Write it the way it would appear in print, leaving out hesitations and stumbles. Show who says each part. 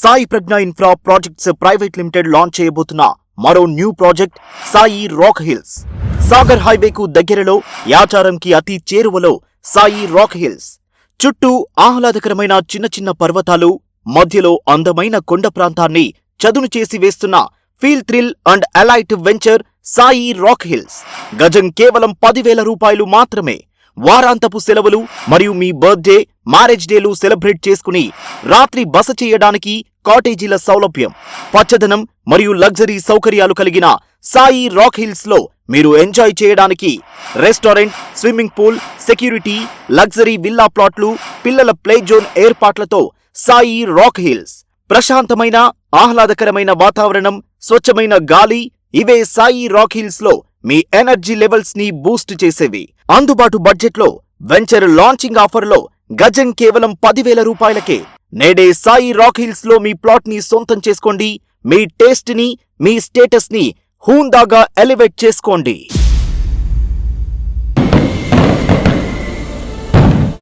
Speaker 1: Sai Pragna infra projects private limited launch చేయబోతున్న మరో new project Sai rock hills. Sagar హైవేకు దగ్గరలో యాచారంకి అతి చేరువలో సాయి రాక్ హిల్స్. చుట్టూ ఆహ్లాదకరమైన చిన్న చిన్న పర్వతాలు, మధ్యలో అందమైన కొండ ప్రాంతాన్ని చదును చేసి వేస్తున్న feel thrill and alight venture Sai rock hills. గజం కేవలం 10,000 రూపాయలు మాత్రమే. వారాంతపు సెలవులు మరియు మీ బర్త్డే, మ్యారేజ్ డేలు సెలబ్రేట్ చేసుకుని రాత్రి బస చేయడానికి కాటేజీల సౌలభ్యం, పచ్చదనం మరియు లగ్జరీ సౌకర్యాలు కలిగిన సాయి రాక్ హిల్స్ లో మీరు ఎంజాయ్ చేయడానికి restaurant, swimming pool, security, luxury villa ప్లాట్లు, పిల్లల ప్లే జోన్ ఏర్పాట్లతో సాయి రాక్ హిల్స్. ప్రశాంతమైన, ఆహ్లాదకరమైన వాతావరణం, స్వచ్ఛమైన గాలి, ఇవే సాయి రాక్ హిల్స్ లో మీ ఎనర్జీ లెవెల్స్ ని బూస్ట్ చేసేవి. అందుబాటు బడ్జెట్ లో వెంచర్ లాంచింగ్ ఆఫర్ లో గజం కేవలం 10,000 రూపాయలకే. నేడే సాయి రాక్ హిల్స్ లో మీ ప్లాట్ ని సొంతం చేసుకోండి. మీ టేస్ట్ ని, మీ స్టేటస్ ని హూందాగా ఎలివేట్ చేసుకోండి.